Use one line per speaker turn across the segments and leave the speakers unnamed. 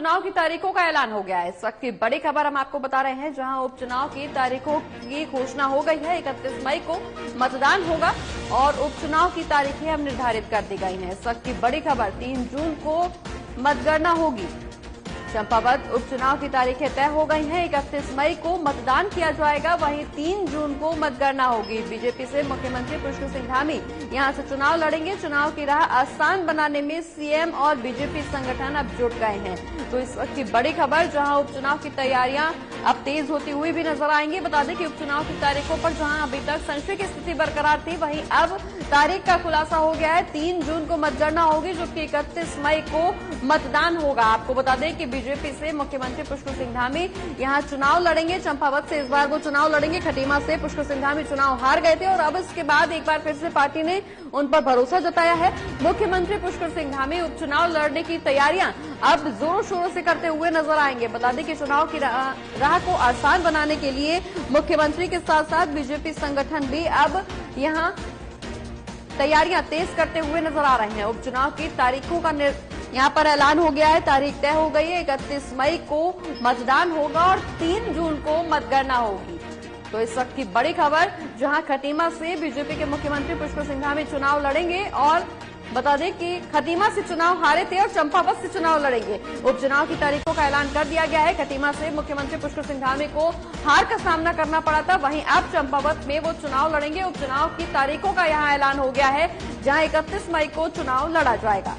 उपचुनाव की तारीखों का ऐलान हो गया है। इस वक्त की बड़ी खबर हम आपको बता रहे हैं, जहां उपचुनाव की तारीखों की घोषणा हो गई है। 31 मई को मतदान होगा और उपचुनाव की तारीखें अब निर्धारित कर दी गई हैं। इस वक्त की बड़ी खबर, 3 जून को मतगणना होगी। चंपावत उपचुनाव की तारीखें तय हो गई हैं। 31 मई को मतदान किया जाएगा, वहीं 3 जून को मतगणना होगी। बीजेपी से मुख्यमंत्री पुष्कर सिंह धामी यहां से चुनाव लड़ेंगे। चुनाव की राह आसान बनाने में सीएम और बीजेपी संगठन अब जुट गए हैं। तो इस वक्त की बड़ी खबर, जहां उपचुनाव की तैयारियां अब तेज होती हुई भी नजर आएंगी। बता दें कि उपचुनाव की तारीखों पर जहां अभी तक संशय की स्थिति बरकरार थी, वहीं अब तारीख का खुलासा हो गया है। 3 जून को मतगणना होगी, जबकि 31 मई को मतदान होगा। आपको बता दें कि बीजेपी से मुख्यमंत्री पुष्कर सिंह धामी यहां चुनाव लड़ेंगे। चंपावत से इस बार वो चुनाव लड़ेंगे। खटीमा से पुष्कर सिंह धामी चुनाव हार गए थे और अब इसके बाद एक बार फिर से पार्टी ने उन पर भरोसा जताया है। मुख्यमंत्री पुष्कर सिंह धामी उपचुनाव लड़ने की तैयारियां अब जोरों शोरों से करते हुए नजर आएंगे। बता दें कि चुनाव की राह को आसान बनाने के लिए मुख्यमंत्री के साथ साथ बीजेपी संगठन भी अब यहां तैयारियां तेज करते हुए नजर आ रहे हैं। उपचुनाव की तारीखों का यहां पर ऐलान हो गया है, तारीख तय हो गई है। 31 मई को मतदान होगा और 3 जून को मतगणना होगी। तो इस वक्त की बड़ी खबर, जहां खटीमा से बीजेपी के मुख्यमंत्री पुष्कर सिंह धामी चुनाव लड़ेंगे और बता दें कि खटीमा से चुनाव हारे थे और चंपावत से चुनाव लड़ेंगे। उपचुनाव की तारीखों का ऐलान कर दिया गया है। खटीमा से मुख्यमंत्री पुष्कर सिंह धामी को हार का सामना करना पड़ा था, वहीं अब चंपावत में वो चुनाव लड़ेंगे। उपचुनाव की तारीखों का यहां ऐलान हो गया है, जहां 31 मई को चुनाव लड़ा जाएगा।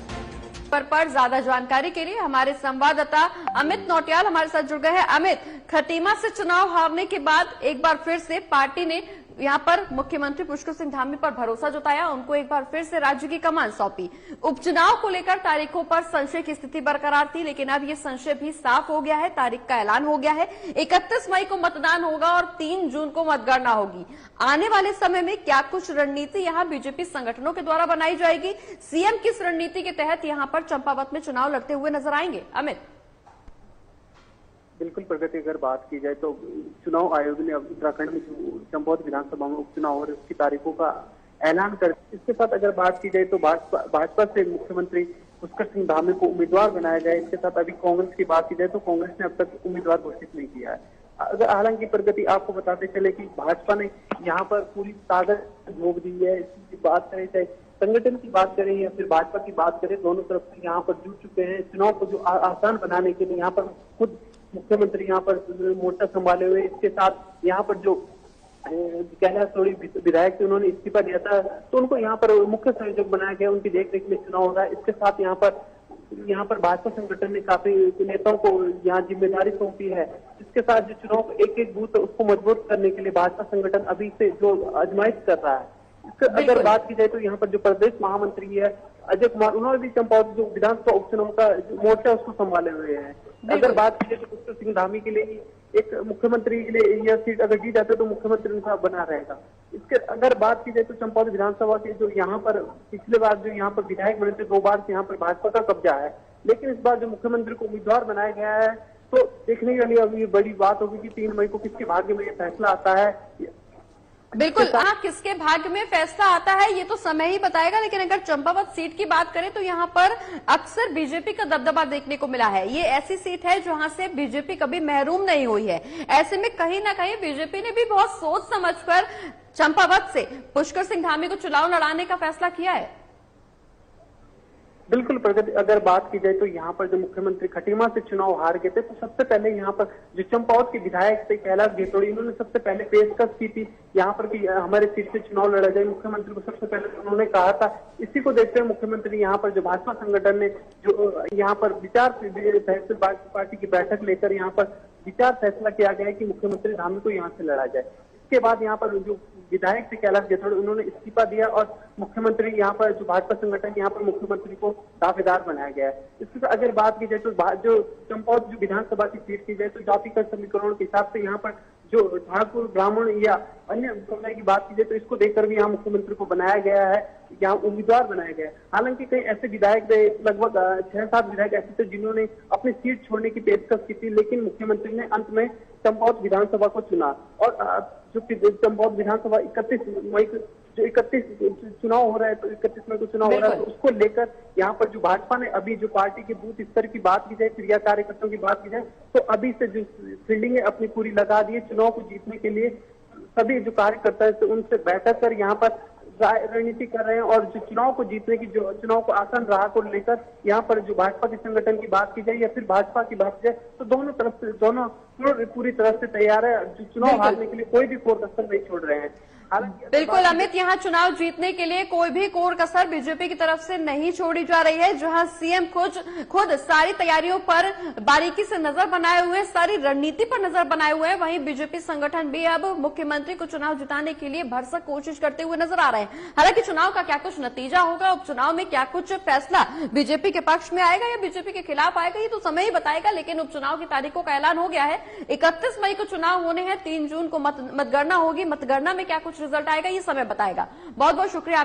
पर ज्यादा जानकारी के लिए हमारे संवाददाता अमित नौटियाल हमारे साथ जुड़ गए हैं। अमित, खटीमा से चुनाव हारने के बाद एक बार फिर से पार्टी ने यहां पर मुख्यमंत्री पुष्कर सिंह धामी पर भरोसा जताया, उनको एक बार फिर से राज्य की कमान सौंपी। उपचुनाव को लेकर तारीखों पर संशय की स्थिति बरकरार थी, लेकिन अब ये संशय भी साफ हो गया है। तारीख का ऐलान हो गया है। 31 मई को मतदान होगा और 3 जून को मतगणना होगी। आने वाले समय में क्या कुछ रणनीति यहां बीजेपी संगठनों के द्वारा बनाई जाएगी? सीएम किस रणनीति के तहत यहां पर चंपावत में चुनाव लड़ते हुए नजर आएंगे? अमित।
बिल्कुल प्रगति, अगर बात की जाए तो चुनाव आयोग ने अब उत्तराखंड में जो चंपावत विधानसभा में उपचुनाव हो रहे उसकी तारीखों का ऐलान कर, इसके साथ अगर बात की जाए तो भाजपा से मुख्यमंत्री पुष्कर सिंह धामी को उम्मीदवार बनाया गया। इसके साथ अभी कांग्रेस की बात की जाए तो कांग्रेस ने अब तक उम्मीदवार घोषित नहीं किया है। अगर हालांकि प्रगति आपको बताते चले कि भाजपा ने यहाँ पर पूरी ताकत झोंक दी है। इसकी बात करें, चाहे संगठन की बात करें या फिर भाजपा की बात करें, दोनों तरफ से यहाँ पर जुट चुके हैं। चुनाव को जो आसान बनाने के लिए यहाँ पर खुद मुख्यमंत्री यहाँ पर मोर्चा संभाले हुए। इसके साथ यहाँ पर जो कैलाश सोड़ी विधायक थे, उन्होंने इस्तीफा दिया था, तो उनको यहाँ पर मुख्य संयोजक बनाया गया। उनकी देखरेख में चुनाव हो रहा है। इसके साथ यहाँ पर भाजपा संगठन ने काफी नेताओं को यहाँ जिम्मेदारी सौंपी है। इसके साथ जो चुनाव एक एक बूथ उसको मजबूत करने के लिए भाजपा संगठन अभी से जो आजमाइश कर रहा है। अगर बात की जाए तो यहाँ पर जो प्रदेश महामंत्री है अजय कुमार, उन्होंने भी चंपावत जो विधानसभा उपचुनाव का मोर्चा उसको संभाले हुए हैं। अगर बात की जाए तो पुष्कर सिंह धामी के लिए एक मुख्यमंत्री के लिए यह सीट अगर जीत जाते तो मुख्यमंत्री उनका बना रहेगा। इसके अगर बात की जाए तो चंपावत विधानसभा के जो यहाँ पर पिछले बार जो यहाँ पर विधायक बने थे, 2 बार से यहाँ पर भाजपा का कब्जा है, लेकिन इस बार जो मुख्यमंत्री को उम्मीदवार बनाया गया है, तो देखने के लिए अब ये बड़ी बात होगी कि 3 मई को किसके भाग्य में ये फैसला आता है।
बिल्कुल, किसके भाग्य में फैसला आता है ये तो समय ही बताएगा। लेकिन अगर चंपावत सीट की बात करें तो यहाँ पर अक्सर बीजेपी का दबदबा देखने को मिला है। ये ऐसी सीट है जहां से बीजेपी कभी महरूम नहीं हुई है। ऐसे में कहीं ना कहीं बीजेपी ने भी बहुत सोच समझकर चंपावत से पुष्कर सिंह धामी को चुनाव लड़ाने का फैसला किया है।
बिल्कुल प्रगति, अगर बात की जाए तो यहाँ पर जो मुख्यमंत्री खटीमा से चुनाव हार गए थे, तो सबसे पहले यहाँ पर जो चंपावत के विधायक थे कैलाश गेतोड़ी, इन्होंने सबसे पहले पेशकश की थी यहाँ पर कि हमारे सीट से चुनाव लड़ा जाए। मुख्यमंत्री को सबसे पहले उन्होंने कहा था। इसी को देखते हुए मुख्यमंत्री यहाँ पर जो भाजपा संगठन ने जो यहाँ पर पार्टी की बैठक लेकर यहाँ पर विचार फैसला किया गया है कि मुख्यमंत्री धामी को यहाँ से लड़ा जाए। इसके बाद यहाँ पर जो विधायक थे कैलाश गेतोड़ी, उन्होंने इस्तीफा दिया और मुख्यमंत्री यहाँ पर जो भाजपा संगठन यहाँ पर मुख्यमंत्री को दावेदार बनाया गया है। इसके अगर बात की जाए तो जो चंपावत जो विधानसभा की सीट की जाए तो जातिगत समीकरणों के हिसाब से यहाँ पर जो ठाकुर ब्राह्मण या अन्य समुदाय की बात की जाए तो इसको देखकर भी यहाँ मुख्यमंत्री को बनाया गया है, यहाँ उम्मीदवार बनाया गया है। हालांकि कई ऐसे विधायक थे, लगभग 6-7 विधायक ऐसे थे जिन्होंने अपनी सीट छोड़ने की पेशकश की थी, लेकिन मुख्यमंत्री ने अंत में चंपावत विधानसभा को चुना और जो चंपावत विधानसभा 31 मई जो 31 चुनाव हो रहा है, तो 31 में को चुनाव हो रहा है, तो उसको लेकर यहाँ पर जो भाजपा ने अभी जो पार्टी के बूथ स्तर की बात की जाए, क्रिया कार्यकर्ताओं की बात की जाए, तो अभी से जो फील्डिंग है अपनी पूरी लगा दी है चुनाव को जीतने के लिए। सभी जो कार्यकर्ता है उनसे बैठक कर यहाँ पर रणनीति कर रहे हैं, और जो चुनाव को जीतने की, जो चुनाव को आसान राह को लेकर यहाँ पर जो भाजपा के संगठन की बात की जाए या फिर भाजपा की बात की जाए, तो दोनों तरफ से, दोनों पूरी तरह से तैयार है। जो चुनाव हारने के लिए कोई भी कोर कसर नहीं छोड़ रहे हैं।
बिल्कुल अमित, यहाँ चुनाव जीतने के लिए कोई भी कोर कसर बीजेपी की तरफ से नहीं छोड़ी जा रही है। जहां सीएम खुद सारी तैयारियों पर बारीकी से नजर बनाए हुए, सारी रणनीति पर नजर बनाए हुए हैं, वहीं बीजेपी संगठन भी अब मुख्यमंत्री को चुनाव जिताने के लिए भरसक कोशिश करते हुए नजर आ रहे हैं। हालांकि चुनाव का क्या कुछ नतीजा होगा, उपचुनाव में क्या कुछ फैसला बीजेपी के पक्ष में आएगा या बीजेपी के खिलाफ आएगा, ये तो समय ही बताएगा। लेकिन उपचुनाव की तारीखों का ऐलान हो गया है। 31 मई को चुनाव होने हैं, 3 जून को मतगणना होगी। मतगणना में क्या कुछ रिजल्ट आएगा ये समय बताएगा। बहुत बहुत शुक्रिया।